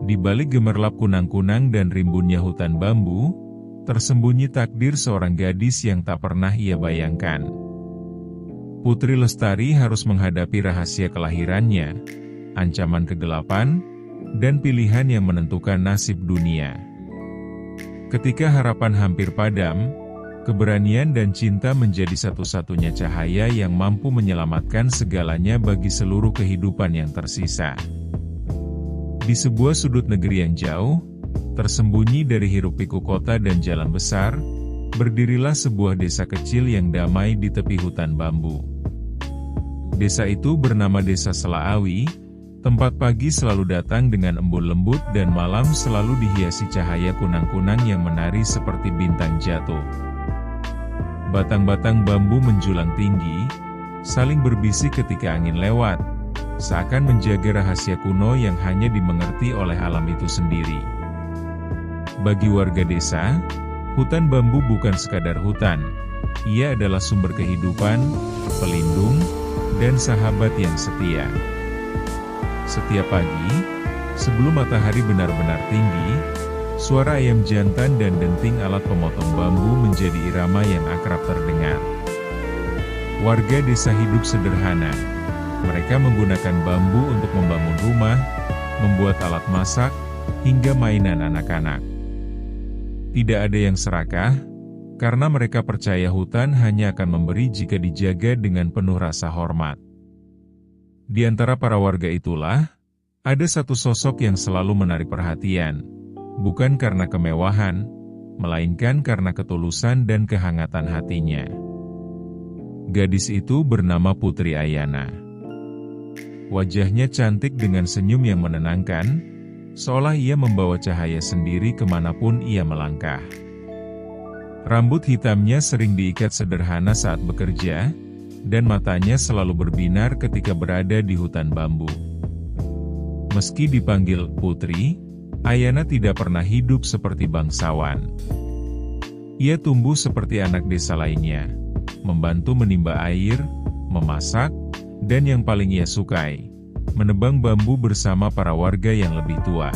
Di balik gemerlap kunang-kunang dan rimbunnya hutan bambu, tersembunyi takdir seorang gadis yang tak pernah ia bayangkan. Putri Lestari harus menghadapi rahasia kelahirannya, ancaman kegelapan, dan pilihan yang menentukan nasib dunia. Ketika harapan hampir padam, keberanian dan cinta menjadi satu-satunya cahaya yang mampu menyelamatkan segalanya bagi seluruh kehidupan yang tersisa. Di sebuah sudut negeri yang jauh, tersembunyi dari hiruk-pikuk kota dan jalan besar, berdirilah sebuah desa kecil yang damai di tepi hutan bambu. Desa itu bernama Desa Selaawi, tempat pagi selalu datang dengan embun lembut dan malam selalu dihiasi cahaya kunang-kunang yang menari seperti bintang jatuh. Batang-batang bambu menjulang tinggi, saling berbisik ketika angin lewat, seakan menjaga rahasia kuno yang hanya dimengerti oleh alam itu sendiri. Bagi warga desa, hutan bambu bukan sekadar hutan, ia adalah sumber kehidupan, pelindung, dan sahabat yang setia. Setiap pagi, sebelum matahari benar-benar tinggi, suara ayam jantan dan denting alat pemotong bambu menjadi irama yang akrab terdengar. Warga desa hidup sederhana. Mereka menggunakan bambu untuk membangun rumah, membuat alat masak, hingga mainan anak-anak. Tidak ada yang serakah, karena mereka percaya hutan hanya akan memberi jika dijaga dengan penuh rasa hormat. Di antara para warga itulah, ada satu sosok yang selalu menarik perhatian, bukan karena kemewahan, melainkan karena ketulusan dan kehangatan hatinya. Gadis itu bernama Putri Ayana. Wajahnya cantik dengan senyum yang menenangkan, seolah ia membawa cahaya sendiri kemanapun ia melangkah. Rambut hitamnya sering diikat sederhana saat bekerja, dan matanya selalu berbinar ketika berada di hutan bambu. Meski dipanggil Putri, Ayana tidak pernah hidup seperti bangsawan. Ia tumbuh seperti anak desa lainnya, membantu menimba air, memasak, dan yang paling ia sukai, menebang bambu bersama para warga yang lebih tua.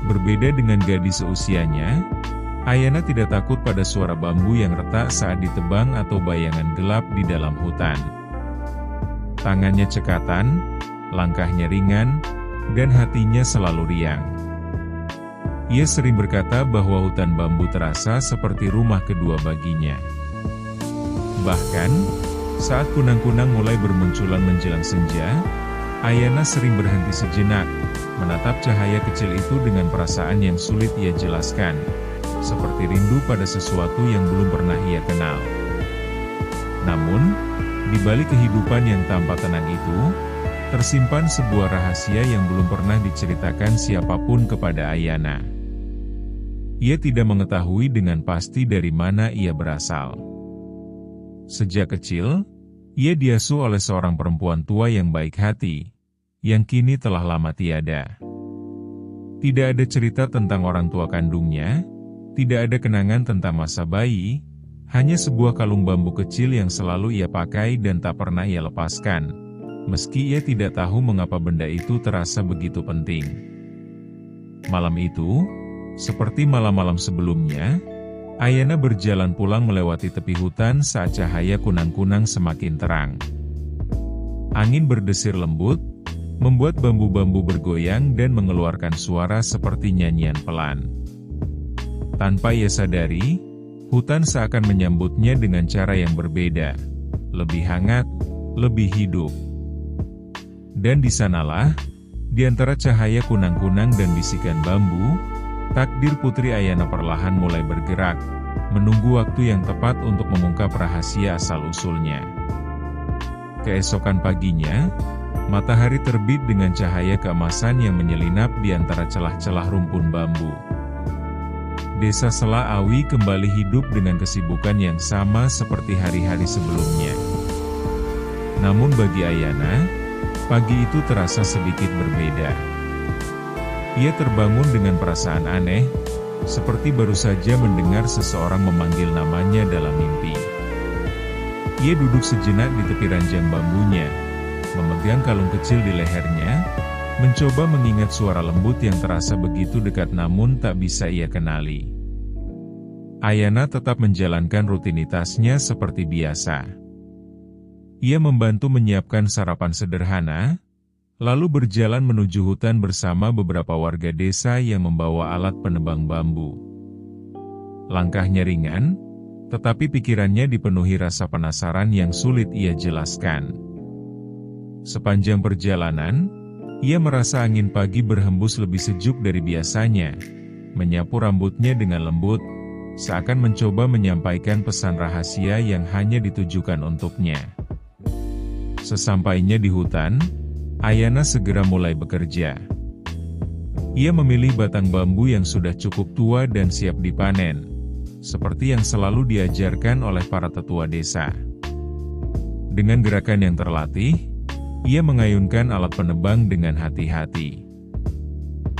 Berbeda dengan gadis seusianya, Ayana tidak takut pada suara bambu yang retak saat ditebang atau bayangan gelap di dalam hutan. Tangannya cekatan, langkahnya ringan, dan hatinya selalu riang. Ia sering berkata bahwa hutan bambu terasa seperti rumah kedua baginya. Bahkan, saat kunang-kunang mulai bermunculan menjelang senja, Ayana sering berhenti sejenak, menatap cahaya kecil itu dengan perasaan yang sulit ia jelaskan, seperti rindu pada sesuatu yang belum pernah ia kenal. Namun, di balik kehidupan yang tampak tenang itu, tersimpan sebuah rahasia yang belum pernah diceritakan siapapun kepada Ayana. Ia tidak mengetahui dengan pasti dari mana ia berasal. Sejak kecil, ia diasuh oleh seorang perempuan tua yang baik hati, yang kini telah lama tiada. Tidak ada cerita tentang orang tua kandungnya, tidak ada kenangan tentang masa bayi, hanya sebuah kalung bambu kecil yang selalu ia pakai dan tak pernah ia lepaskan, meski ia tidak tahu mengapa benda itu terasa begitu penting. Malam itu, seperti malam-malam sebelumnya, Ayana berjalan pulang melewati tepi hutan saat cahaya kunang-kunang semakin terang. Angin berdesir lembut, membuat bambu-bambu bergoyang dan mengeluarkan suara seperti nyanyian pelan. Tanpa ia sadari, hutan seakan menyambutnya dengan cara yang berbeda, lebih hangat, lebih hidup. Dan di sanalah, di antara cahaya kunang-kunang dan bisikan bambu, takdir Putri Ayana perlahan mulai bergerak, menunggu waktu yang tepat untuk mengungkap rahasia asal-usulnya. Keesokan paginya, matahari terbit dengan cahaya keemasan yang menyelinap di antara celah-celah rumpun bambu. Desa Selaawi kembali hidup dengan kesibukan yang sama seperti hari-hari sebelumnya. Namun bagi Ayana, pagi itu terasa sedikit berbeda. Ia terbangun dengan perasaan aneh, seperti baru saja mendengar seseorang memanggil namanya dalam mimpi. Ia duduk sejenak di tepi ranjang bambunya, memegang kalung kecil di lehernya, Mencoba mengingat suara lembut yang terasa begitu dekat namun tak bisa ia kenali. Ayana tetap menjalankan rutinitasnya seperti biasa. Ia membantu menyiapkan sarapan sederhana, lalu berjalan menuju hutan bersama beberapa warga desa yang membawa alat penebang bambu. Langkahnya ringan, tetapi pikirannya dipenuhi rasa penasaran yang sulit ia jelaskan. Sepanjang perjalanan, ia merasa angin pagi berhembus lebih sejuk dari biasanya, menyapu rambutnya dengan lembut, seakan mencoba menyampaikan pesan rahasia yang hanya ditujukan untuknya. Sesampainya di hutan, Ayana segera mulai bekerja. Ia memilih batang bambu yang sudah cukup tua dan siap dipanen, seperti yang selalu diajarkan oleh para tetua desa. Dengan gerakan yang terlatih, ia mengayunkan alat penebang dengan hati-hati.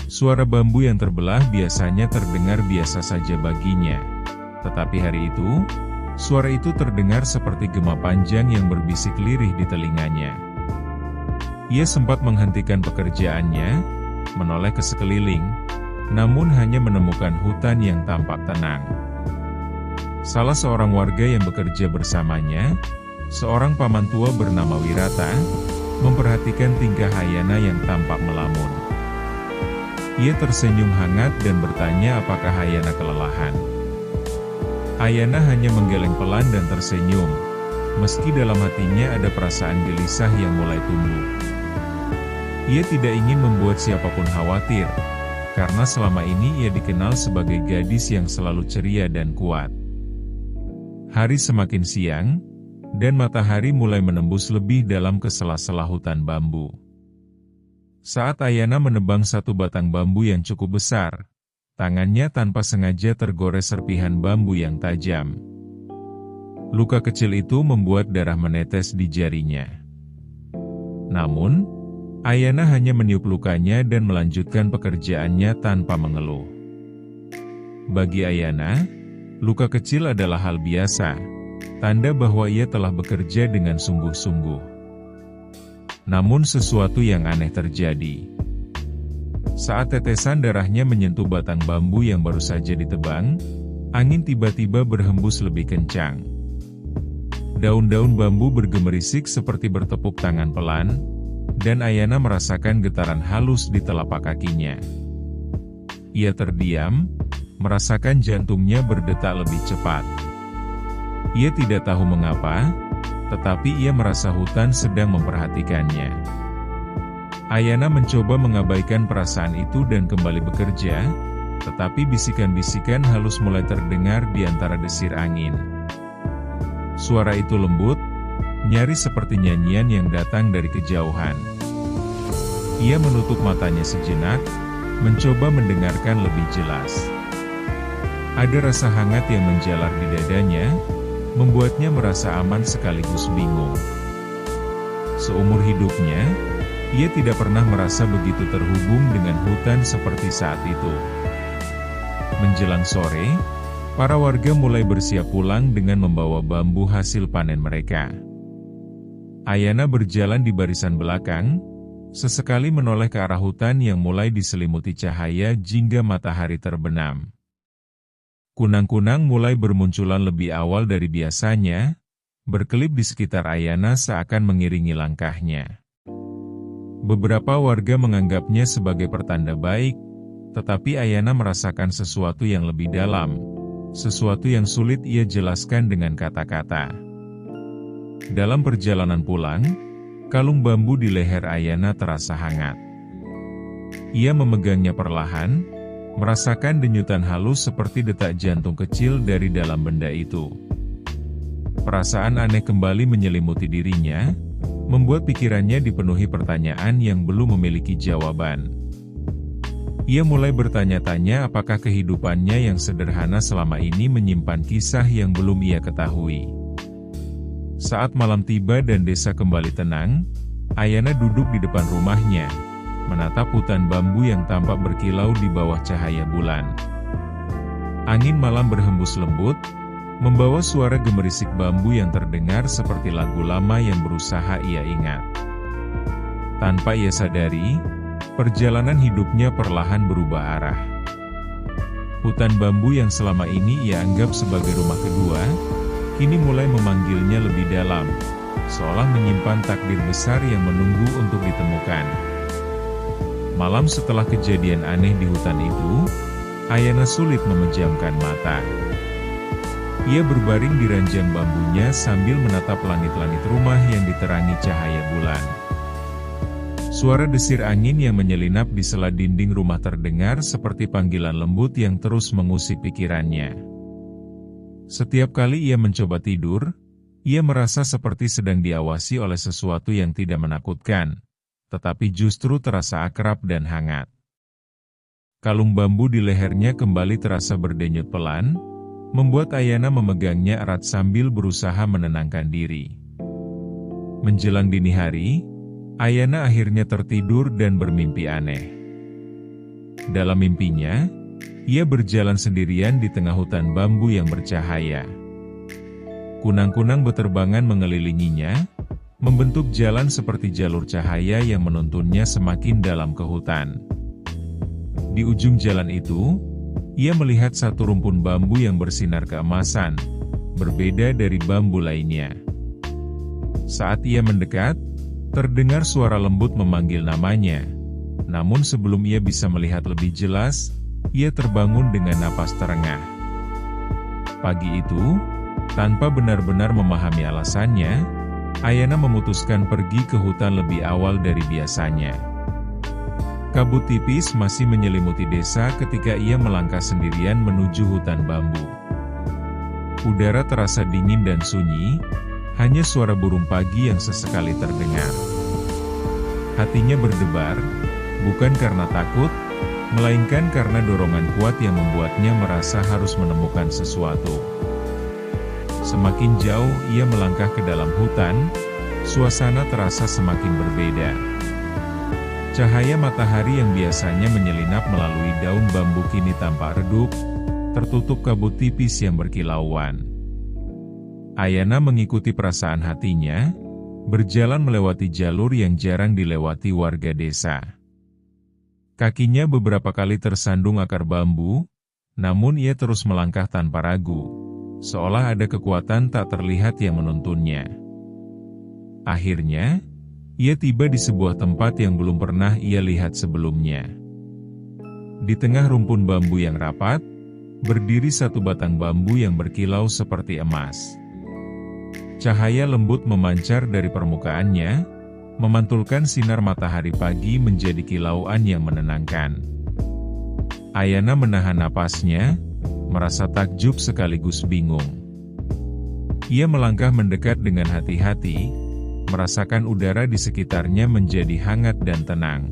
Suara bambu yang terbelah biasanya terdengar biasa saja baginya, tetapi hari itu, suara itu terdengar seperti gema panjang yang berbisik lirih di telinganya. Ia sempat menghentikan pekerjaannya, menoleh ke sekeliling, namun hanya menemukan hutan yang tampak tenang. Salah seorang warga yang bekerja bersamanya, seorang paman tua bernama Wirata, memperhatikan tingkah Ayana yang tampak melamun. Ia tersenyum hangat dan bertanya apakah Ayana kelelahan. Ayana hanya menggeleng pelan dan tersenyum, meski dalam hatinya ada perasaan gelisah yang mulai tumbuh. Ia tidak ingin membuat siapapun khawatir, karena selama ini ia dikenal sebagai gadis yang selalu ceria dan kuat. Hari semakin siang, dan matahari mulai menembus lebih dalam ke sela-sela hutan bambu. Saat Ayana menebang satu batang bambu yang cukup besar, tangannya tanpa sengaja tergores serpihan bambu yang tajam. Luka kecil itu membuat darah menetes di jarinya. Namun, Ayana hanya meniup lukanya dan melanjutkan pekerjaannya tanpa mengeluh. Bagi Ayana, luka kecil adalah hal biasa, tanda bahwa ia telah bekerja dengan sungguh-sungguh. Namun sesuatu yang aneh terjadi. Saat tetesan darahnya menyentuh batang bambu yang baru saja ditebang, angin tiba-tiba berhembus lebih kencang. Daun-daun bambu bergemerisik seperti bertepuk tangan pelan, dan Ayana merasakan getaran halus di telapak kakinya. Ia terdiam, merasakan jantungnya berdetak lebih cepat. Ia tidak tahu mengapa, tetapi ia merasa hutan sedang memperhatikannya. Ayana mencoba mengabaikan perasaan itu dan kembali bekerja, tetapi bisikan-bisikan halus mulai terdengar di antara desir angin. Suara itu lembut, nyaris seperti nyanyian yang datang dari kejauhan. Ia menutup matanya sejenak, mencoba mendengarkan lebih jelas. Ada rasa hangat yang menjalar di dadanya, membuatnya merasa aman sekaligus bingung. Seumur hidupnya, ia tidak pernah merasa begitu terhubung dengan hutan seperti saat itu. Menjelang sore, para warga mulai bersiap pulang dengan membawa bambu hasil panen mereka. Ayana berjalan di barisan belakang, sesekali menoleh ke arah hutan yang mulai diselimuti cahaya jingga matahari terbenam. Kunang-kunang mulai bermunculan lebih awal dari biasanya, berkelip di sekitar Ayana seakan mengiringi langkahnya. Beberapa warga menganggapnya sebagai pertanda baik, tetapi Ayana merasakan sesuatu yang lebih dalam, sesuatu yang sulit ia jelaskan dengan kata-kata. Dalam perjalanan pulang, kalung bambu di leher Ayana terasa hangat. Ia memegangnya perlahan, merasakan denyutan halus seperti detak jantung kecil dari dalam benda itu. Perasaan aneh kembali menyelimuti dirinya, membuat pikirannya dipenuhi pertanyaan yang belum memiliki jawaban. Ia mulai bertanya-tanya apakah kehidupannya yang sederhana selama ini menyimpan kisah yang belum ia ketahui. Saat malam tiba dan desa kembali tenang, Ayana duduk di depan rumahnya, menatap hutan bambu yang tampak berkilau di bawah cahaya bulan. Angin malam berhembus lembut, membawa suara gemerisik bambu yang terdengar seperti lagu lama yang berusaha ia ingat. Tanpa ia sadari, perjalanan hidupnya perlahan berubah arah. Hutan bambu yang selama ini ia anggap sebagai rumah kedua, kini mulai memanggilnya lebih dalam, seolah menyimpan takdir besar yang menunggu untuk ditemukan. Malam setelah kejadian aneh di hutan itu, Ayana sulit memejamkan mata. Ia berbaring di ranjang bambunya sambil menatap langit-langit rumah yang diterangi cahaya bulan. Suara desir angin yang menyelinap di sela dinding rumah terdengar seperti panggilan lembut yang terus mengusik pikirannya. Setiap kali ia mencoba tidur, ia merasa seperti sedang diawasi oleh sesuatu yang tidak menakutkan, tetapi justru terasa akrab dan hangat. Kalung bambu di lehernya kembali terasa berdenyut pelan, membuat Ayana memegangnya erat sambil berusaha menenangkan diri. Menjelang dini hari, Ayana akhirnya tertidur dan bermimpi aneh. Dalam mimpinya, ia berjalan sendirian di tengah hutan bambu yang bercahaya. Kunang-kunang beterbangan mengelilinginya, membentuk jalan seperti jalur cahaya yang menuntunnya semakin dalam ke hutan. Di ujung jalan itu, ia melihat satu rumpun bambu yang bersinar keemasan, berbeda dari bambu lainnya. Saat ia mendekat, terdengar suara lembut memanggil namanya. Namun sebelum ia bisa melihat lebih jelas, ia terbangun dengan napas terengah. Pagi itu, tanpa benar-benar memahami alasannya, Ayana memutuskan pergi ke hutan lebih awal dari biasanya. Kabut tipis masih menyelimuti desa ketika ia melangkah sendirian menuju hutan bambu. Udara terasa dingin dan sunyi, hanya suara burung pagi yang sesekali terdengar. Hatinya berdebar, bukan karena takut, melainkan karena dorongan kuat yang membuatnya merasa harus menemukan sesuatu. Semakin jauh ia melangkah ke dalam hutan, suasana terasa semakin berbeda. Cahaya matahari yang biasanya menyelinap melalui daun bambu kini tampak redup, tertutup kabut tipis yang berkilauan. Ayana mengikuti perasaan hatinya, berjalan melewati jalur yang jarang dilewati warga desa. Kakinya beberapa kali tersandung akar bambu, namun ia terus melangkah tanpa ragu, seolah ada kekuatan tak terlihat yang menuntunnya. Akhirnya, ia tiba di sebuah tempat yang belum pernah ia lihat sebelumnya. Di tengah rumpun bambu yang rapat, berdiri satu batang bambu yang berkilau seperti emas. Cahaya lembut memancar dari permukaannya, memantulkan sinar matahari pagi menjadi kilauan yang menenangkan. Ayana menahan napasnya, merasa takjub sekaligus bingung. Ia melangkah mendekat dengan hati-hati, merasakan udara di sekitarnya menjadi hangat dan tenang.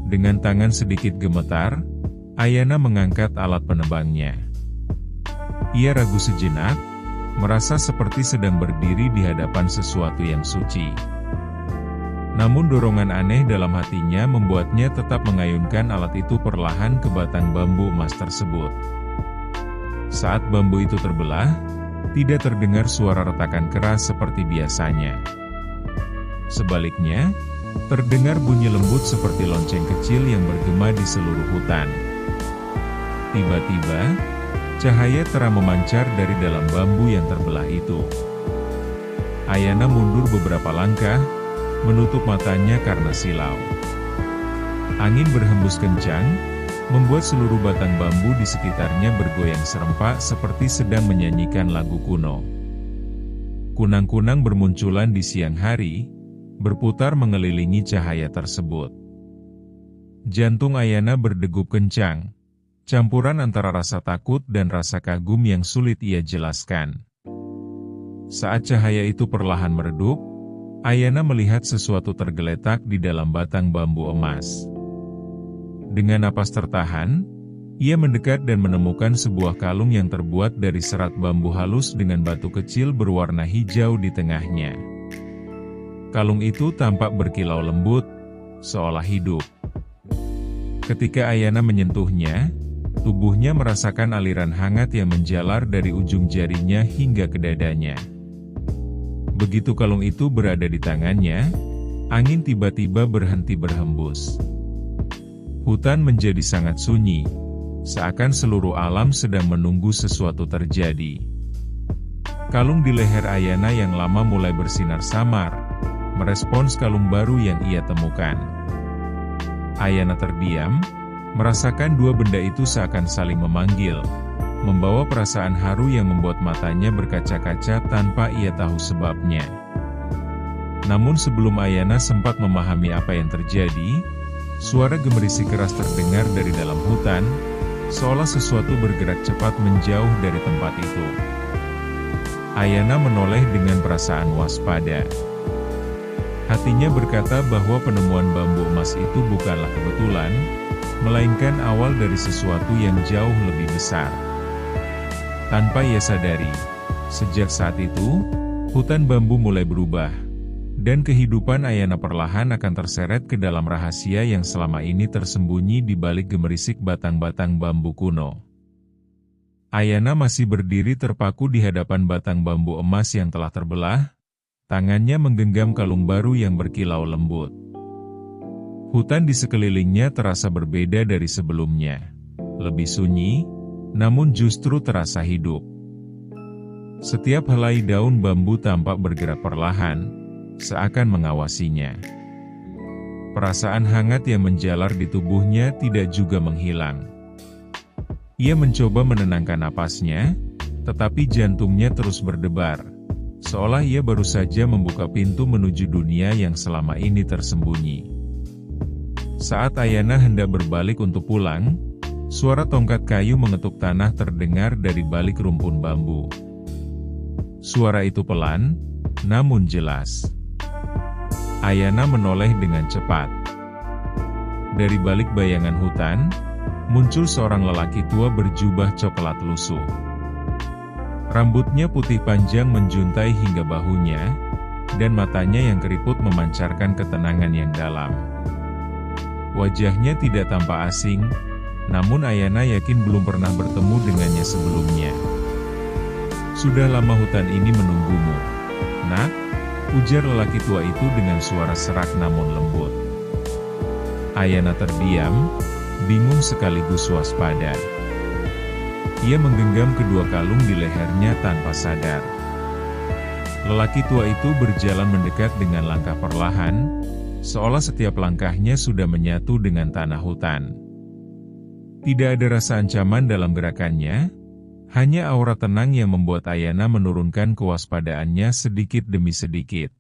Dengan tangan sedikit gemetar, Ayana mengangkat alat penebangnya. Ia ragu sejenak, merasa seperti sedang berdiri di hadapan sesuatu yang suci. Namun dorongan aneh dalam hatinya membuatnya tetap mengayunkan alat itu perlahan ke batang bambu emas tersebut. Saat bambu itu terbelah, tidak terdengar suara retakan keras seperti biasanya. Sebaliknya, terdengar bunyi lembut seperti lonceng kecil yang bergema di seluruh hutan. Tiba-tiba, cahaya terang memancar dari dalam bambu yang terbelah itu. Ayana mundur beberapa langkah, menutup matanya karena silau. Angin berhembus kencang, membuat seluruh batang bambu di sekitarnya bergoyang serempak seperti sedang menyanyikan lagu kuno. Kunang-kunang bermunculan di siang hari, berputar mengelilingi cahaya tersebut. Jantung Ayana berdegup kencang, campuran antara rasa takut dan rasa kagum yang sulit ia jelaskan. Saat cahaya itu perlahan meredup, Ayana melihat sesuatu tergeletak di dalam batang bambu emas. Dengan napas tertahan, ia mendekat dan menemukan sebuah kalung yang terbuat dari serat bambu halus dengan batu kecil berwarna hijau di tengahnya. Kalung itu tampak berkilau lembut, seolah hidup. Ketika Ayana menyentuhnya, tubuhnya merasakan aliran hangat yang menjalar dari ujung jarinya hingga ke dadanya. Begitu kalung itu berada di tangannya, Angin tiba-tiba berhenti berhembus. Hutan menjadi sangat sunyi, seakan seluruh alam sedang menunggu sesuatu terjadi. Kalung di leher Ayana yang lama mulai bersinar samar, merespons kalung baru yang ia temukan. Ayana terdiam, merasakan dua benda itu seakan saling memanggil, membawa perasaan haru yang membuat matanya berkaca-kaca tanpa ia tahu sebabnya. Namun sebelum Ayana sempat memahami apa yang terjadi, suara gemericik keras terdengar dari dalam hutan, seolah sesuatu bergerak cepat menjauh dari tempat itu. Ayana menoleh dengan perasaan waspada. Hatinya berkata bahwa penemuan bambu emas itu bukanlah kebetulan, melainkan awal dari sesuatu yang jauh lebih besar. Tanpa ia sadari, sejak saat itu, hutan bambu mulai berubah, dan kehidupan Ayana perlahan akan terseret ke dalam rahasia yang selama ini tersembunyi di balik gemerisik batang-batang bambu kuno. Ayana masih berdiri terpaku di hadapan batang bambu emas yang telah terbelah, tangannya menggenggam kalung baru yang berkilau lembut. Hutan di sekelilingnya terasa berbeda dari sebelumnya. Lebih sunyi, namun justru terasa hidup. Setiap helai daun bambu tampak bergerak perlahan, seakan mengawasinya. Perasaan hangat yang menjalar di tubuhnya tidak juga menghilang. Ia mencoba menenangkan napasnya, tetapi jantungnya terus berdebar, seolah ia baru saja membuka pintu menuju dunia yang selama ini tersembunyi. Saat Ayana hendak berbalik untuk pulang, suara tongkat kayu mengetuk tanah terdengar dari balik rumpun bambu. Suara itu pelan, namun jelas. Ayana menoleh dengan cepat. Dari balik bayangan hutan, muncul seorang lelaki tua berjubah coklat lusuh. Rambutnya putih panjang menjuntai hingga bahunya, dan matanya yang keriput memancarkan ketenangan yang dalam. Wajahnya tidak tampak asing, namun Ayana yakin belum pernah bertemu dengannya sebelumnya. "Sudah lama hutan ini menunggumu, Nak," ujar lelaki tua itu dengan suara serak namun lembut. Ayana terdiam, bingung sekaligus waspada. Ia menggenggam kedua kalung di lehernya tanpa sadar. Lelaki tua itu berjalan mendekat dengan langkah perlahan, seolah setiap langkahnya sudah menyatu dengan tanah hutan. Tidak ada rasa ancaman dalam gerakannya, hanya aura tenang yang membuat Ayana menurunkan kewaspadaannya sedikit demi sedikit.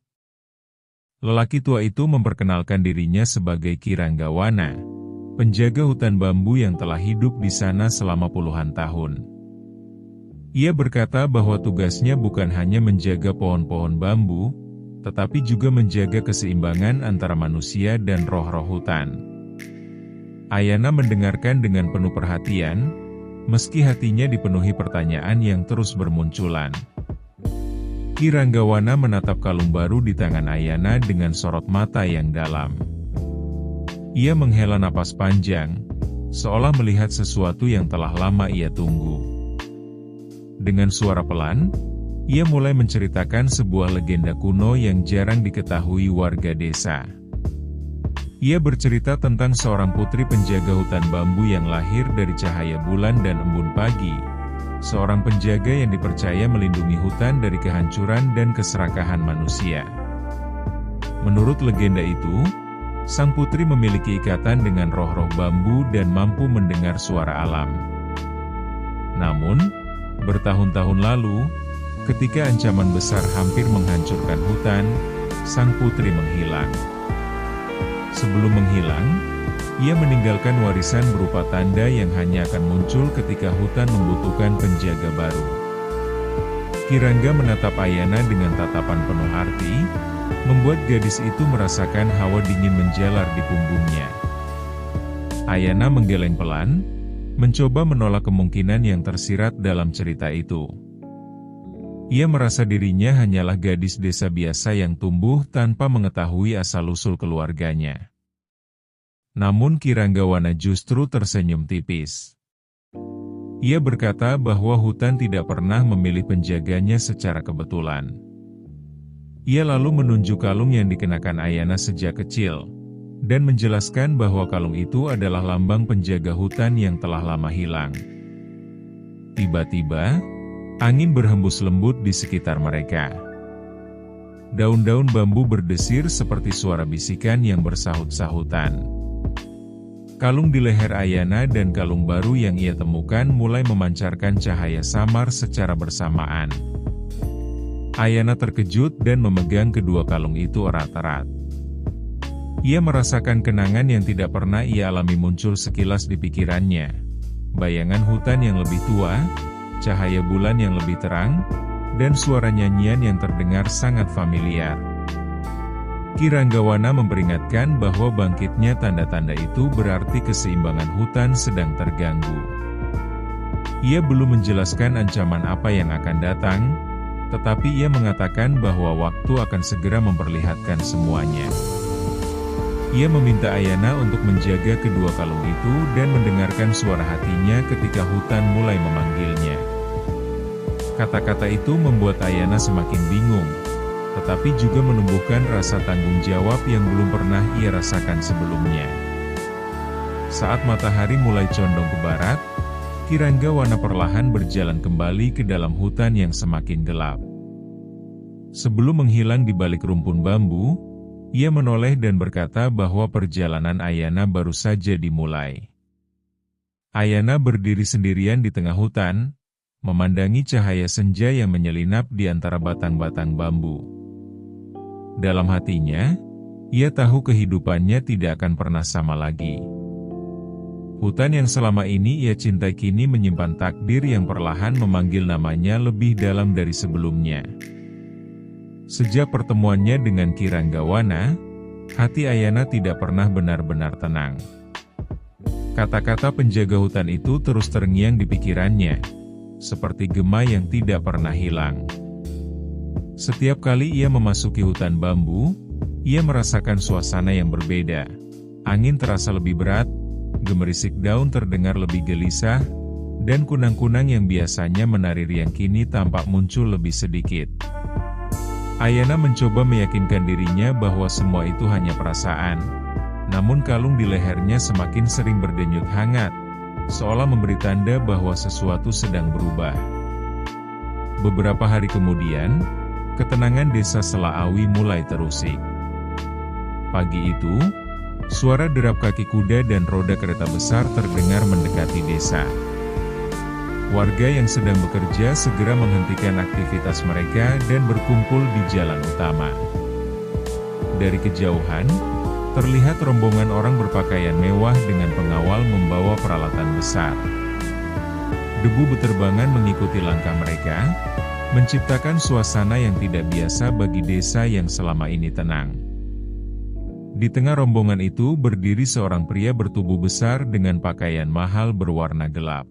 Lelaki tua itu memperkenalkan dirinya sebagai Ki Ranggawana, penjaga hutan bambu yang telah hidup di sana selama puluhan tahun. Ia berkata bahwa tugasnya bukan hanya menjaga pohon-pohon bambu, tetapi juga menjaga keseimbangan antara manusia dan roh-roh hutan. Ayana mendengarkan dengan penuh perhatian, meski hatinya dipenuhi pertanyaan yang terus bermunculan. Ki Ranggawana menatap kalung baru di tangan Ayana dengan sorot mata yang dalam. Ia menghela napas panjang, seolah melihat sesuatu yang telah lama ia tunggu. Dengan suara pelan, ia mulai menceritakan sebuah legenda kuno yang jarang diketahui warga desa. Ia bercerita tentang seorang putri penjaga hutan bambu yang lahir dari cahaya bulan dan embun pagi, seorang penjaga yang dipercaya melindungi hutan dari kehancuran dan keserakahan manusia. Menurut legenda itu, sang putri memiliki ikatan dengan roh-roh bambu dan mampu mendengar suara alam. Namun, bertahun-tahun lalu, ketika ancaman besar hampir menghancurkan hutan, sang putri menghilang. Sebelum menghilang, ia meninggalkan warisan berupa tanda yang hanya akan muncul ketika hutan membutuhkan penjaga baru. Ki Rangga menatap Ayana dengan tatapan penuh arti, membuat gadis itu merasakan hawa dingin menjalar di punggungnya. Ayana menggeleng pelan, mencoba menolak kemungkinan yang tersirat dalam cerita itu. Ia merasa dirinya hanyalah gadis desa biasa yang tumbuh tanpa mengetahui asal-usul keluarganya. Namun Ki Ranggawana justru tersenyum tipis. Ia berkata bahwa hutan tidak pernah memilih penjaganya secara kebetulan. Ia lalu menunjuk kalung yang dikenakan Ayana sejak kecil, dan menjelaskan bahwa kalung itu adalah lambang penjaga hutan yang telah lama hilang. Tiba-tiba, angin berhembus lembut di sekitar mereka. Daun-daun bambu berdesir seperti suara bisikan yang bersahut-sahutan. Kalung di leher Ayana dan kalung baru yang ia temukan mulai memancarkan cahaya samar secara bersamaan. Ayana terkejut dan memegang kedua kalung itu erat-erat. Ia merasakan kenangan yang tidak pernah ia alami muncul sekilas di pikirannya. Bayangan hutan yang lebih tua, cahaya bulan yang lebih terang, dan suara nyanyian yang terdengar sangat familiar. Ki Ranggawana memperingatkan bahwa bangkitnya tanda-tanda itu berarti keseimbangan hutan sedang terganggu. Ia belum menjelaskan ancaman apa yang akan datang, tetapi ia mengatakan bahwa waktu akan segera memperlihatkan semuanya. Ia meminta Ayana untuk menjaga kedua kalung itu dan mendengarkan suara hatinya ketika hutan mulai memanggilnya. Kata-kata itu membuat Ayana semakin bingung, tetapi juga menumbuhkan rasa tanggung jawab yang belum pernah ia rasakan sebelumnya. Saat matahari mulai condong ke barat, Ki Ranggawana perlahan berjalan kembali ke dalam hutan yang semakin gelap. Sebelum menghilang di balik rumpun bambu, ia menoleh dan berkata bahwa perjalanan Ayana baru saja dimulai. Ayana berdiri sendirian di tengah hutan, memandangi cahaya senja yang menyelinap di antara batang-batang bambu. Dalam hatinya, ia tahu kehidupannya tidak akan pernah sama lagi. Hutan yang selama ini ia cintai kini menyimpan takdir yang perlahan memanggil namanya lebih dalam dari sebelumnya. Sejak pertemuannya dengan Ki Ranggawana, hati Ayana tidak pernah benar-benar tenang. Kata-kata penjaga hutan itu terus terngiang di pikirannya, seperti gema yang tidak pernah hilang. Setiap kali ia memasuki hutan bambu, ia merasakan suasana yang berbeda. Angin terasa lebih berat, gemerisik daun terdengar lebih gelisah, dan kunang-kunang yang biasanya menari riang kini tampak muncul lebih sedikit. Ayana mencoba meyakinkan dirinya bahwa semua itu hanya perasaan, namun kalung di lehernya semakin sering berdenyut hangat, seolah memberi tanda bahwa sesuatu sedang berubah. Beberapa hari kemudian, ketenangan desa Selaawi mulai terusik. Pagi itu, suara derap kaki kuda dan roda kereta besar terdengar mendekati desa. Warga yang sedang bekerja segera menghentikan aktivitas mereka dan berkumpul di jalan utama. Dari kejauhan, terlihat rombongan orang berpakaian mewah dengan pengawal membawa peralatan besar. Debu beterbangan mengikuti langkah mereka, menciptakan suasana yang tidak biasa bagi desa yang selama ini tenang. Di tengah rombongan itu berdiri seorang pria bertubuh besar dengan pakaian mahal berwarna gelap.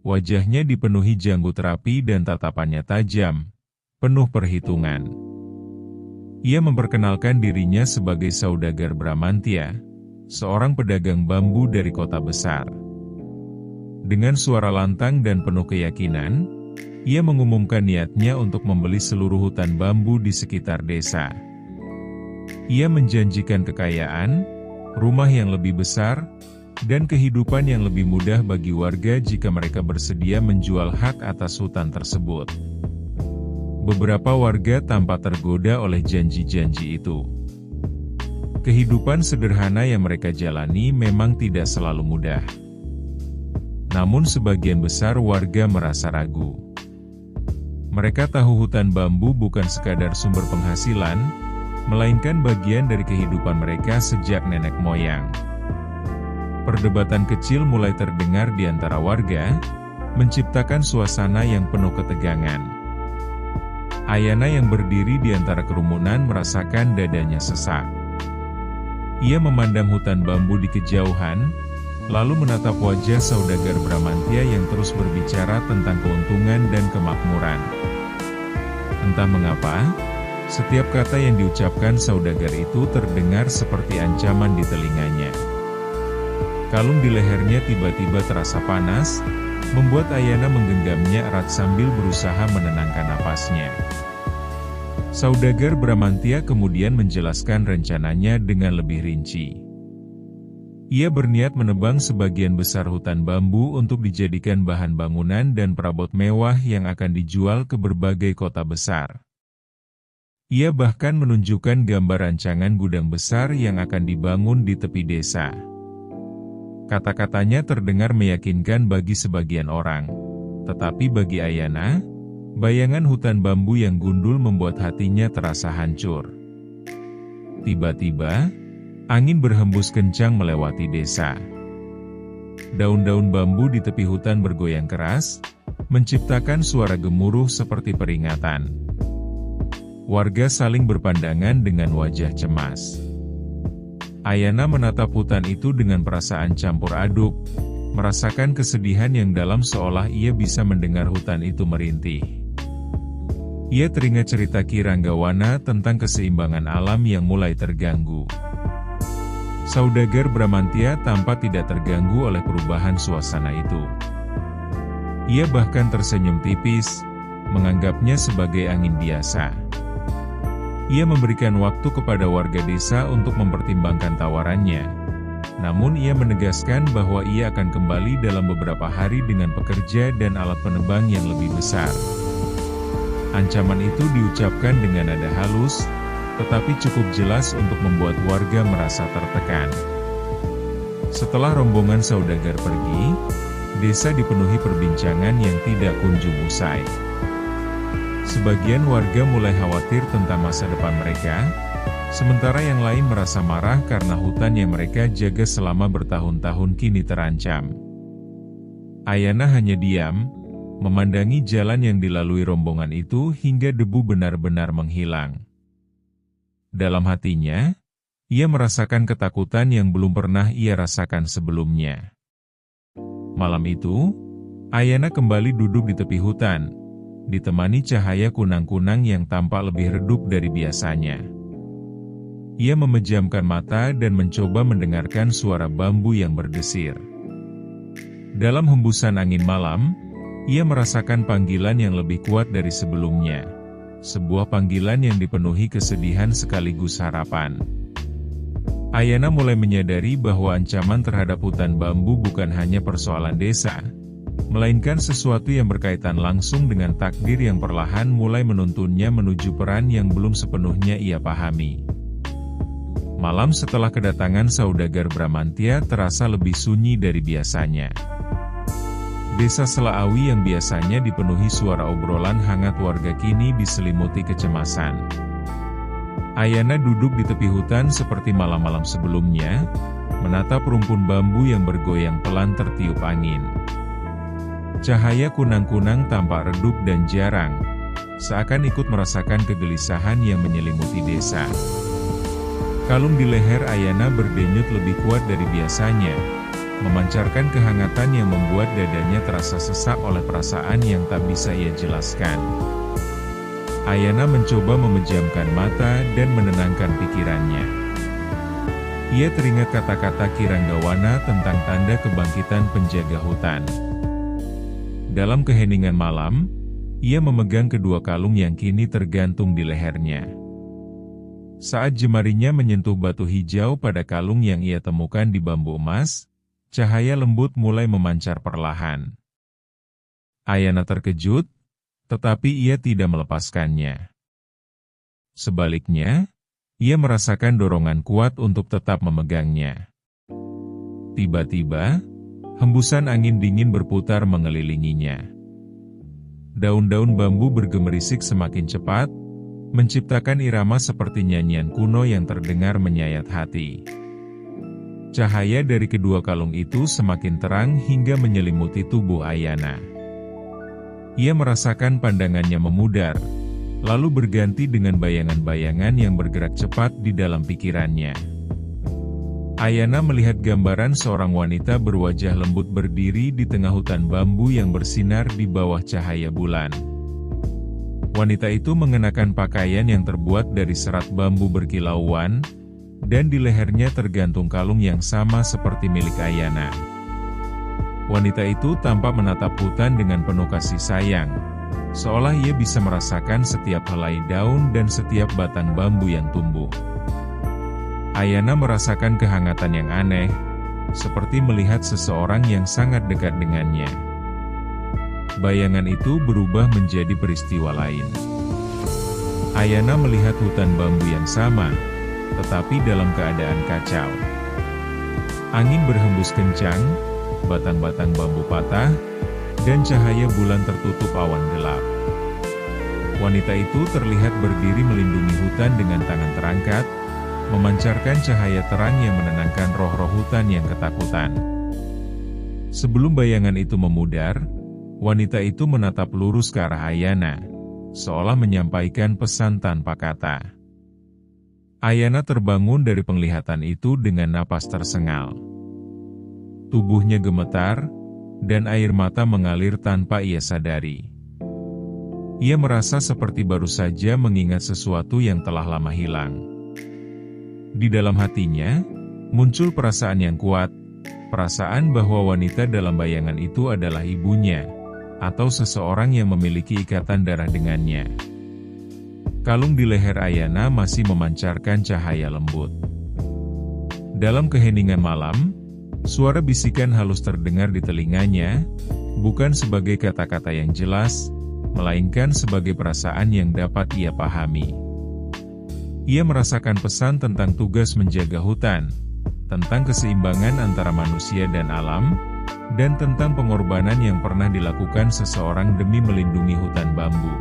Wajahnya dipenuhi janggut rapi dan tatapannya tajam, penuh perhitungan. Ia memperkenalkan dirinya sebagai saudagar Bramantya, seorang pedagang bambu dari kota besar. Dengan suara lantang dan penuh keyakinan, ia mengumumkan niatnya untuk membeli seluruh hutan bambu di sekitar desa. Ia menjanjikan kekayaan, rumah yang lebih besar, dan kehidupan yang lebih mudah bagi warga jika mereka bersedia menjual hak atas hutan tersebut. Beberapa warga tampak tergoda oleh janji-janji itu. Kehidupan sederhana yang mereka jalani memang tidak selalu mudah. Namun sebagian besar warga merasa ragu. Mereka tahu hutan bambu bukan sekadar sumber penghasilan, melainkan bagian dari kehidupan mereka sejak nenek moyang. Perdebatan kecil mulai terdengar di antara warga, menciptakan suasana yang penuh ketegangan. Ayana yang berdiri di antara kerumunan merasakan dadanya sesak. Ia memandang hutan bambu di kejauhan, lalu menatap wajah saudagar Bramantya yang terus berbicara tentang keuntungan dan kemakmuran. Entah mengapa, setiap kata yang diucapkan saudagar itu terdengar seperti ancaman di telinganya. Kalung di lehernya tiba-tiba terasa panas, membuat Ayana menggenggamnya erat sambil berusaha menenangkan napasnya. Saudagar Bramantya kemudian menjelaskan rencananya dengan lebih rinci. Ia berniat menebang sebagian besar hutan bambu untuk dijadikan bahan bangunan dan perabot mewah yang akan dijual ke berbagai kota besar. Ia bahkan menunjukkan gambar rancangan gudang besar yang akan dibangun di tepi desa. Kata-katanya terdengar meyakinkan bagi sebagian orang, tetapi bagi Ayana, bayangan hutan bambu yang gundul membuat hatinya terasa hancur. Tiba-tiba, angin berhembus kencang melewati desa. Daun-daun bambu di tepi hutan bergoyang keras, menciptakan suara gemuruh seperti peringatan. Warga saling berpandangan dengan wajah cemas. Ayana menatap hutan itu dengan perasaan campur aduk, merasakan kesedihan yang dalam seolah ia bisa mendengar hutan itu merintih. Ia teringat cerita Ki Ranggawana tentang keseimbangan alam yang mulai terganggu. Saudagar Bramantya tampak tidak terganggu oleh perubahan suasana itu. Ia bahkan tersenyum tipis, menganggapnya sebagai angin biasa. Ia memberikan waktu kepada warga desa untuk mempertimbangkan tawarannya. Namun ia menegaskan bahwa ia akan kembali dalam beberapa hari dengan pekerja dan alat penebang yang lebih besar. Ancaman itu diucapkan dengan nada halus, tetapi cukup jelas untuk membuat warga merasa tertekan. Setelah rombongan saudagar pergi, desa dipenuhi perbincangan yang tidak kunjung usai. Sebagian warga mulai khawatir tentang masa depan mereka, sementara yang lain merasa marah karena hutan yang mereka jaga selama bertahun-tahun kini terancam. Ayana hanya diam, memandangi jalan yang dilalui rombongan itu hingga debu benar-benar menghilang. Dalam hatinya, ia merasakan ketakutan yang belum pernah ia rasakan sebelumnya. Malam itu, Ayana kembali duduk di tepi hutan, ditemani cahaya kunang-kunang yang tampak lebih redup dari biasanya. Ia memejamkan mata dan mencoba mendengarkan suara bambu yang berdesir. Dalam hembusan angin malam, ia merasakan panggilan yang lebih kuat dari sebelumnya. Sebuah panggilan yang dipenuhi kesedihan sekaligus harapan. Ayana mulai menyadari bahwa ancaman terhadap hutan bambu bukan hanya persoalan desa, melainkan sesuatu yang berkaitan langsung dengan takdir yang perlahan mulai menuntunnya menuju peran yang belum sepenuhnya ia pahami. Malam setelah kedatangan saudagar Bramantya terasa lebih sunyi dari biasanya. Desa Selaawi yang biasanya dipenuhi suara obrolan hangat warga kini diselimuti kecemasan. Ayana duduk di tepi hutan seperti malam-malam sebelumnya, menatap rumpun bambu yang bergoyang pelan tertiup angin. Cahaya kunang-kunang tampak redup dan jarang, seakan ikut merasakan kegelisahan yang menyelimuti desa. Kalung di leher Ayana berdenyut lebih kuat dari biasanya, memancarkan kehangatan yang membuat dadanya terasa sesak oleh perasaan yang tak bisa ia jelaskan. Ayana mencoba memejamkan mata dan menenangkan pikirannya. Ia teringat kata-kata Ki Ranggawana tentang tanda kebangkitan penjaga hutan. Dalam keheningan malam, ia memegang kedua kalung yang kini tergantung di lehernya. Saat jemarinya menyentuh batu hijau pada kalung yang ia temukan di bambu emas, cahaya lembut mulai memancar perlahan. Ayana terkejut, tetapi ia tidak melepaskannya. Sebaliknya, ia merasakan dorongan kuat untuk tetap memegangnya. Tiba-tiba, hembusan angin dingin berputar mengelilinginya. Daun-daun bambu bergemerisik semakin cepat, menciptakan irama seperti nyanyian kuno yang terdengar menyayat hati. Cahaya dari kedua kalung itu semakin terang hingga menyelimuti tubuh Ayana. Ia merasakan pandangannya memudar, lalu berganti dengan bayangan-bayangan yang bergerak cepat di dalam pikirannya. Ayana melihat gambaran seorang wanita berwajah lembut berdiri di tengah hutan bambu yang bersinar di bawah cahaya bulan. Wanita itu mengenakan pakaian yang terbuat dari serat bambu berkilauan, dan di lehernya tergantung kalung yang sama seperti milik Ayana. Wanita itu tampak menatap hutan dengan penuh kasih sayang, seolah ia bisa merasakan setiap helai daun dan setiap batang bambu yang tumbuh. Ayana merasakan kehangatan yang aneh, seperti melihat seseorang yang sangat dekat dengannya. Bayangan itu berubah menjadi peristiwa lain. Ayana melihat hutan bambu yang sama, tetapi dalam keadaan kacau. Angin berhembus kencang, batang-batang bambu patah, dan cahaya bulan tertutup awan gelap. Wanita itu terlihat berdiri melindungi hutan dengan tangan terangkat, memancarkan cahaya terang yang menenangkan roh-roh hutan yang ketakutan. Sebelum bayangan itu memudar, wanita itu menatap lurus ke arah Ayana, seolah menyampaikan pesan tanpa kata. Ayana terbangun dari penglihatan itu dengan napas tersengal. Tubuhnya gemetar, dan air mata mengalir tanpa ia sadari. Ia merasa seperti baru saja mengingat sesuatu yang telah lama hilang. Di dalam hatinya, muncul perasaan yang kuat, perasaan bahwa wanita dalam bayangan itu adalah ibunya, atau seseorang yang memiliki ikatan darah dengannya. Kalung di leher Ayana masih memancarkan cahaya lembut. Dalam keheningan malam, suara bisikan halus terdengar di telinganya, bukan sebagai kata-kata yang jelas, melainkan sebagai perasaan yang dapat ia pahami. Ia merasakan pesan tentang tugas menjaga hutan, tentang keseimbangan antara manusia dan alam, dan tentang pengorbanan yang pernah dilakukan seseorang demi melindungi hutan bambu.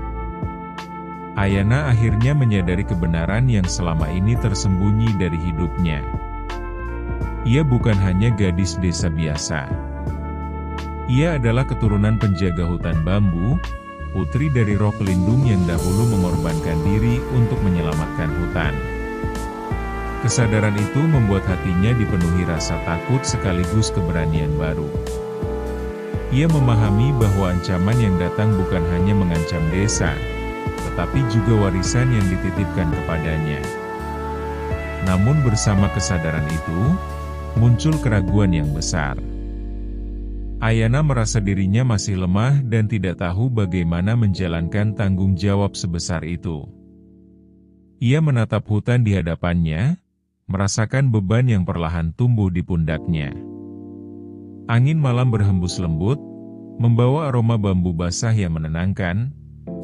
Ayana akhirnya menyadari kebenaran yang selama ini tersembunyi dari hidupnya. Ia bukan hanya gadis desa biasa. Ia adalah keturunan penjaga hutan bambu, putri dari roh pelindung yang dahulu mengorbankan diri untuk menyelamatkan hutan. Kesadaran itu membuat hatinya dipenuhi rasa takut sekaligus keberanian baru. Ia memahami bahwa ancaman yang datang bukan hanya mengancam desa, tetapi juga warisan yang dititipkan kepadanya. Namun bersama kesadaran itu, muncul keraguan yang besar. Ayana merasa dirinya masih lemah dan tidak tahu bagaimana menjalankan tanggung jawab sebesar itu. Ia menatap hutan di hadapannya, merasakan beban yang perlahan tumbuh di pundaknya. Angin malam berhembus lembut, membawa aroma bambu basah yang menenangkan,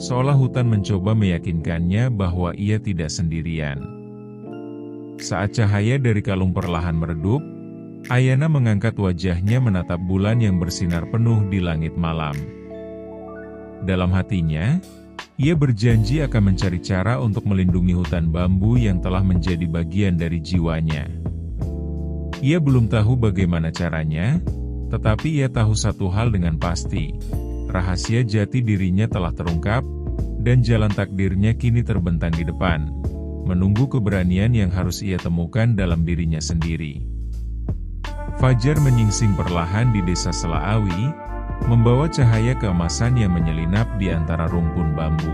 seolah hutan mencoba meyakinkannya bahwa ia tidak sendirian. Saat cahaya dari kalung perlahan meredup, Ayana mengangkat wajahnya menatap bulan yang bersinar penuh di langit malam. Dalam hatinya, ia berjanji akan mencari cara untuk melindungi hutan bambu yang telah menjadi bagian dari jiwanya. Ia belum tahu bagaimana caranya, tetapi ia tahu satu hal dengan pasti, rahasia jati dirinya telah terungkap, dan jalan takdirnya kini terbentang di depan, menunggu keberanian yang harus ia temukan dalam dirinya sendiri. Fajar menyingsing perlahan di desa Selaawi, membawa cahaya keemasan yang menyelinap di antara rumpun bambu.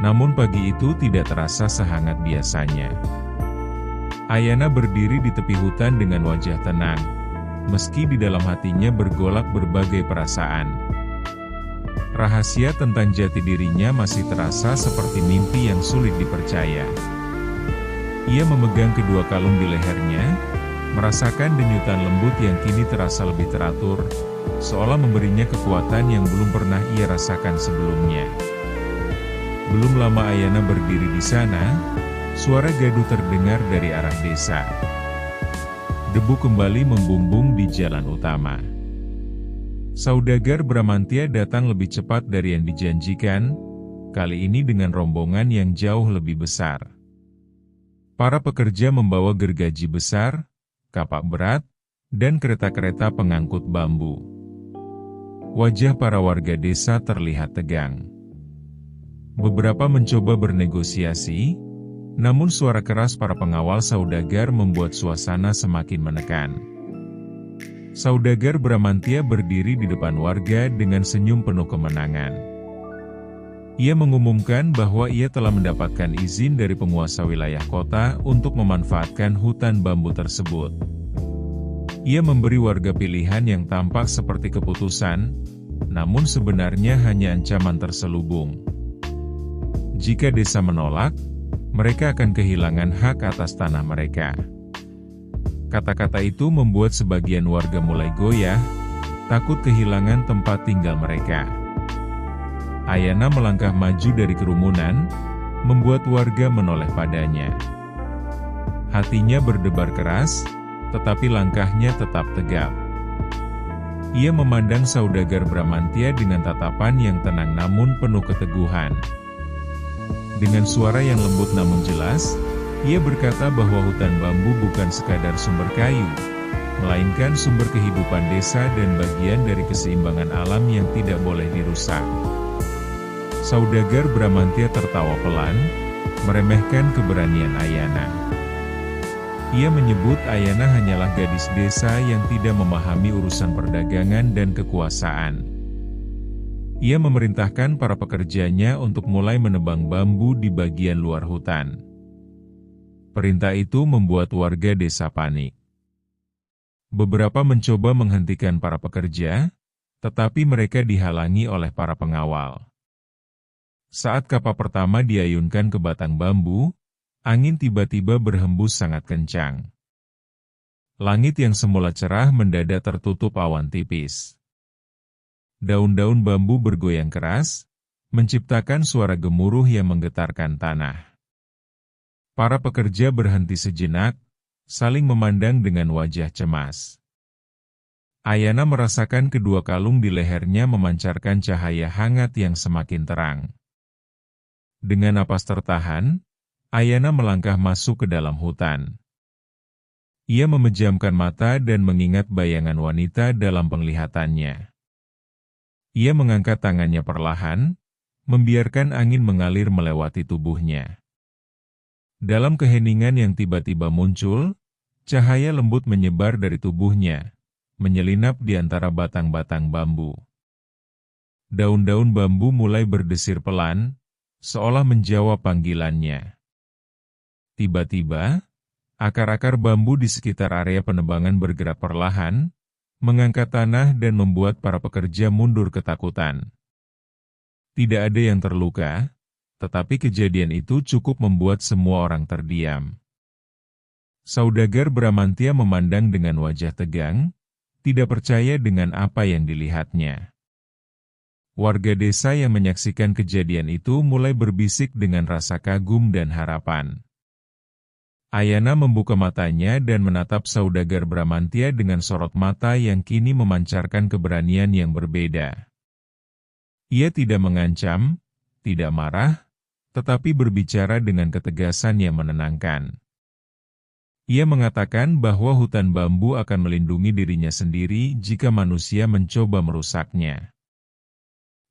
Namun pagi itu tidak terasa sehangat biasanya. Ayana berdiri di tepi hutan dengan wajah tenang, meski di dalam hatinya bergolak berbagai perasaan. Rahasia tentang jati dirinya masih terasa seperti mimpi yang sulit dipercaya. Ia memegang kedua kalung di lehernya, merasakan denyutan lembut yang kini terasa lebih teratur, seolah memberinya kekuatan yang belum pernah ia rasakan sebelumnya. Belum lama Ayana berdiri di sana, suara gaduh terdengar dari arah desa. Debu kembali membumbung di jalan utama. Saudagar Bramantya datang lebih cepat dari yang dijanjikan, kali ini dengan rombongan yang jauh lebih besar. Para pekerja membawa gergaji besar, kapak berat, dan kereta-kereta pengangkut bambu. Wajah para warga desa terlihat tegang. Beberapa mencoba bernegosiasi, namun suara keras para pengawal saudagar membuat suasana semakin menekan. Saudagar Bramantya berdiri di depan warga dengan senyum penuh kemenangan. Ia mengumumkan bahwa ia telah mendapatkan izin dari penguasa wilayah kota untuk memanfaatkan hutan bambu tersebut. Ia memberi warga pilihan yang tampak seperti keputusan, namun sebenarnya hanya ancaman terselubung. Jika desa menolak, mereka akan kehilangan hak atas tanah mereka. Kata-kata itu membuat sebagian warga mulai goyah, takut kehilangan tempat tinggal mereka. Ayana melangkah maju dari kerumunan, membuat warga menoleh padanya. Hatinya berdebar keras, tetapi langkahnya tetap tegap. Ia memandang saudagar Bramantya dengan tatapan yang tenang namun penuh keteguhan. Dengan suara yang lembut namun jelas, ia berkata bahwa hutan bambu bukan sekadar sumber kayu, melainkan sumber kehidupan desa dan bagian dari keseimbangan alam yang tidak boleh dirusak. Saudagar Bramantya tertawa pelan, meremehkan keberanian Ayana. Ia menyebut Ayana hanyalah gadis desa yang tidak memahami urusan perdagangan dan kekuasaan. Ia memerintahkan para pekerjanya untuk mulai menebang bambu di bagian luar hutan. Perintah itu membuat warga desa panik. Beberapa mencoba menghentikan para pekerja, tetapi mereka dihalangi oleh para pengawal. Saat kapal pertama diayunkan ke batang bambu, angin tiba-tiba berhembus sangat kencang. Langit yang semula cerah mendadak tertutup awan tipis. Daun-daun bambu bergoyang keras, menciptakan suara gemuruh yang menggetarkan tanah. Para pekerja berhenti sejenak, saling memandang dengan wajah cemas. Ayana merasakan kedua kalung di lehernya memancarkan cahaya hangat yang semakin terang. Dengan napas tertahan, Ayana melangkah masuk ke dalam hutan. Ia memejamkan mata dan mengingat bayangan wanita dalam penglihatannya. Ia mengangkat tangannya perlahan, membiarkan angin mengalir melewati tubuhnya. Dalam keheningan yang tiba-tiba muncul, cahaya lembut menyebar dari tubuhnya, menyelinap di antara batang-batang bambu. Daun-daun bambu mulai berdesir pelan, seolah menjawab panggilannya. Tiba-tiba, akar-akar bambu di sekitar area penebangan bergerak perlahan, mengangkat tanah dan membuat para pekerja mundur ketakutan. Tidak ada yang terluka, tetapi kejadian itu cukup membuat semua orang terdiam. Saudagar Bramantya memandang dengan wajah tegang, tidak percaya dengan apa yang dilihatnya. Warga desa yang menyaksikan kejadian itu mulai berbisik dengan rasa kagum dan harapan. Ayana membuka matanya dan menatap saudagar Bramantya dengan sorot mata yang kini memancarkan keberanian yang berbeda. Ia tidak mengancam, tidak marah, tetapi berbicara dengan ketegasan yang menenangkan. Ia mengatakan bahwa hutan bambu akan melindungi dirinya sendiri jika manusia mencoba merusaknya.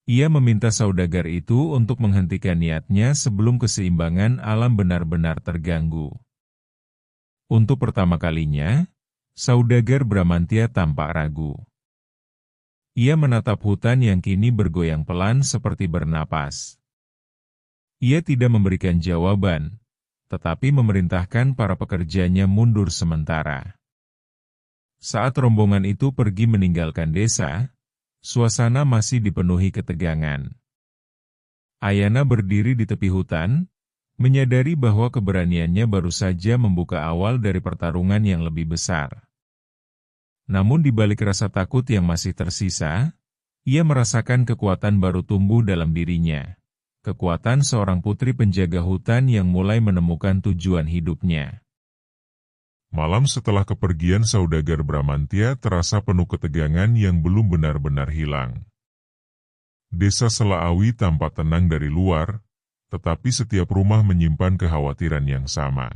Ia meminta saudagar itu untuk menghentikan niatnya sebelum keseimbangan alam benar-benar terganggu. Untuk pertama kalinya, saudagar Bramantya tampak ragu. Ia menatap hutan yang kini bergoyang pelan seperti bernapas. Ia tidak memberikan jawaban, tetapi memerintahkan para pekerjanya mundur sementara. Saat rombongan itu pergi meninggalkan desa, suasana masih dipenuhi ketegangan. Ayana berdiri di tepi hutan, menyadari bahwa keberaniannya baru saja membuka awal dari pertarungan yang lebih besar. Namun di balik rasa takut yang masih tersisa, ia merasakan kekuatan baru tumbuh dalam dirinya. Kekuatan seorang putri penjaga hutan yang mulai menemukan tujuan hidupnya. Malam setelah kepergian saudagar Bramantya terasa penuh ketegangan yang belum benar-benar hilang. Desa Selaawi tampak tenang dari luar, tetapi setiap rumah menyimpan kekhawatiran yang sama.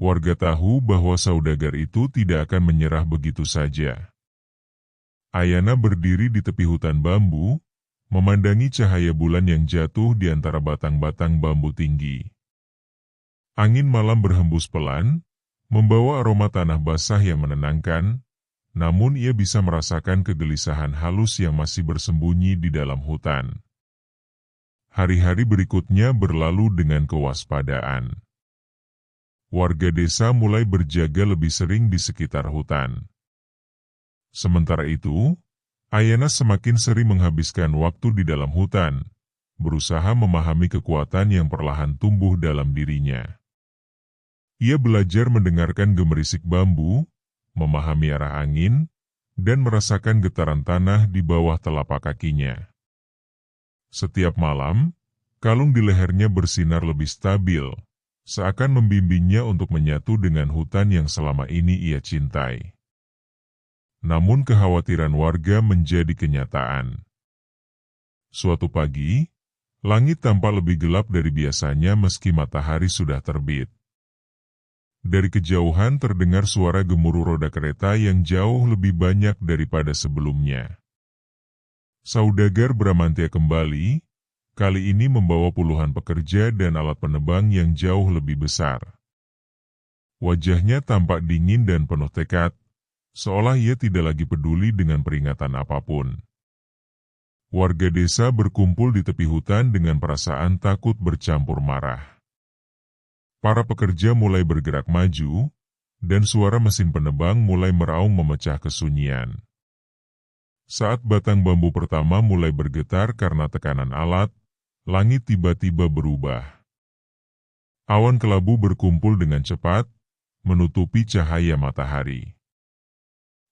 Warga tahu bahwa saudagar itu tidak akan menyerah begitu saja. Ayana berdiri di tepi hutan bambu, memandangi cahaya bulan yang jatuh di antara batang-batang bambu tinggi. Angin malam berhembus pelan, membawa aroma tanah basah yang menenangkan, namun ia bisa merasakan kegelisahan halus yang masih bersembunyi di dalam hutan. Hari-hari berikutnya berlalu dengan kewaspadaan. Warga desa mulai berjaga lebih sering di sekitar hutan. Sementara itu, Ayana semakin sering menghabiskan waktu di dalam hutan, berusaha memahami kekuatan yang perlahan tumbuh dalam dirinya. Ia belajar mendengarkan gemerisik bambu, memahami arah angin, dan merasakan getaran tanah di bawah telapak kakinya. Setiap malam, kalung di lehernya bersinar lebih stabil, seakan membimbingnya untuk menyatu dengan hutan yang selama ini ia cintai. Namun kekhawatiran warga menjadi kenyataan. Suatu pagi, langit tampak lebih gelap dari biasanya meski matahari sudah terbit. Dari kejauhan terdengar suara gemuruh roda kereta yang jauh lebih banyak daripada sebelumnya. Saudagar Bramantya kembali, kali ini membawa puluhan pekerja dan alat penebang yang jauh lebih besar. Wajahnya tampak dingin dan penuh tekad, seolah ia tidak lagi peduli dengan peringatan apapun. Warga desa berkumpul di tepi hutan dengan perasaan takut bercampur marah. Para pekerja mulai bergerak maju, dan suara mesin penebang mulai meraung memecah kesunyian. Saat batang bambu pertama mulai bergetar karena tekanan alat, langit tiba-tiba berubah. Awan kelabu berkumpul dengan cepat, menutupi cahaya matahari.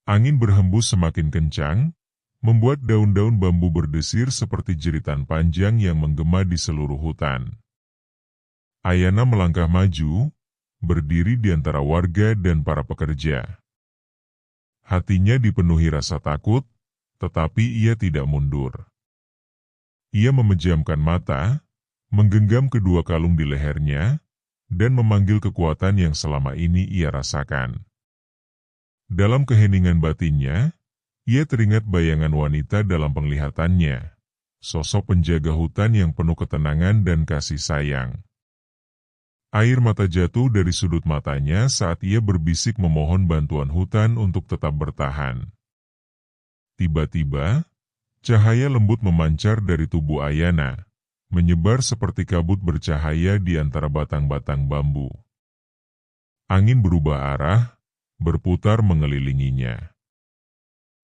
Angin berhembus semakin kencang, membuat daun-daun bambu berdesir seperti jeritan panjang yang menggema di seluruh hutan. Ayana melangkah maju, berdiri di antara warga dan para pekerja. Hatinya dipenuhi rasa takut, tetapi ia tidak mundur. Ia memejamkan mata, menggenggam kedua kalung di lehernya, dan memanggil kekuatan yang selama ini ia rasakan. Dalam keheningan batinnya, ia teringat bayangan wanita dalam penglihatannya, sosok penjaga hutan yang penuh ketenangan dan kasih sayang. Air mata jatuh dari sudut matanya saat ia berbisik memohon bantuan hutan untuk tetap bertahan. Tiba-tiba, cahaya lembut memancar dari tubuh Ayana, menyebar seperti kabut bercahaya di antara batang-batang bambu. Angin berubah arah, berputar mengelilinginya.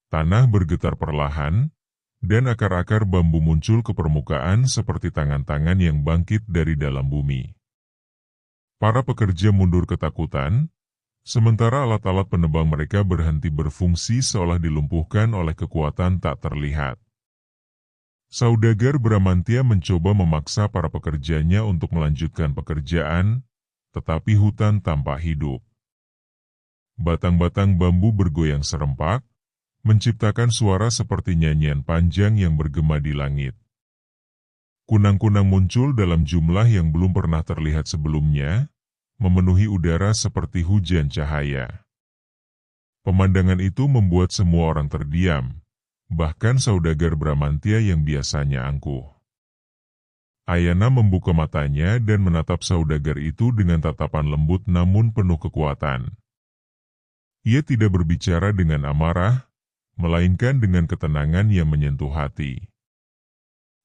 Tanah bergetar perlahan, dan akar-akar bambu muncul ke permukaan seperti tangan-tangan yang bangkit dari dalam bumi. Para pekerja mundur ketakutan, sementara alat-alat penebang mereka berhenti berfungsi seolah dilumpuhkan oleh kekuatan tak terlihat. Saudagar Bramantya mencoba memaksa para pekerjanya untuk melanjutkan pekerjaan, tetapi hutan tampak hidup. Batang-batang bambu bergoyang serempak, menciptakan suara seperti nyanyian panjang yang bergema di langit. Kunang-kunang muncul dalam jumlah yang belum pernah terlihat sebelumnya, memenuhi udara seperti hujan cahaya. Pemandangan itu membuat semua orang terdiam, bahkan saudagar Bramantya yang biasanya angkuh. Ayana membuka matanya dan menatap saudagar itu dengan tatapan lembut namun penuh kekuatan. Ia tidak berbicara dengan amarah, melainkan dengan ketenangan yang menyentuh hati.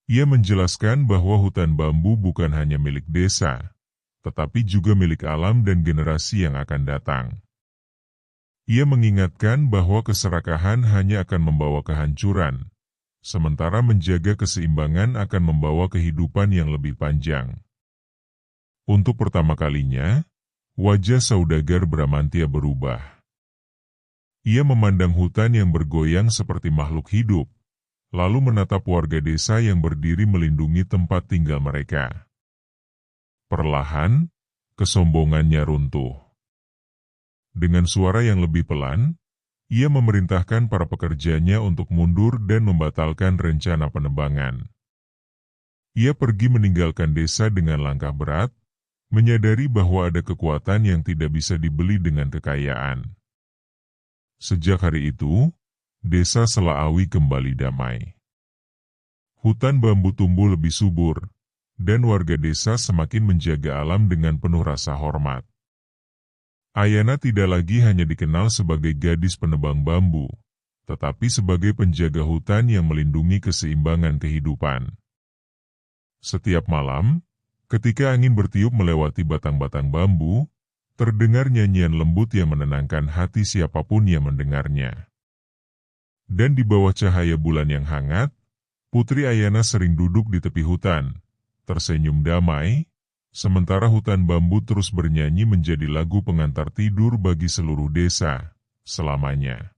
Ia menjelaskan bahwa hutan bambu bukan hanya milik desa, tetapi juga milik alam dan generasi yang akan datang. Ia mengingatkan bahwa keserakahan hanya akan membawa kehancuran, sementara menjaga keseimbangan akan membawa kehidupan yang lebih panjang. Untuk pertama kalinya, wajah saudagar Bramantya berubah. Ia memandang hutan yang bergoyang seperti makhluk hidup, lalu menatap warga desa yang berdiri melindungi tempat tinggal mereka. Perlahan, kesombongannya runtuh. Dengan suara yang lebih pelan, ia memerintahkan para pekerjanya untuk mundur dan membatalkan rencana penebangan. Ia pergi meninggalkan desa dengan langkah berat, menyadari bahwa ada kekuatan yang tidak bisa dibeli dengan kekayaan. Sejak hari itu, desa Selaawi kembali damai. Hutan bambu tumbuh lebih subur, dan warga desa semakin menjaga alam dengan penuh rasa hormat. Ayana tidak lagi hanya dikenal sebagai gadis penebang bambu, tetapi sebagai penjaga hutan yang melindungi keseimbangan kehidupan. Setiap malam, ketika angin bertiup melewati batang-batang bambu, terdengar nyanyian lembut yang menenangkan hati siapapun yang mendengarnya. Dan di bawah cahaya bulan yang hangat, Putri Ayana sering duduk di tepi hutan, tersenyum damai, sementara hutan bambu terus bernyanyi menjadi lagu pengantar tidur bagi seluruh desa, selamanya.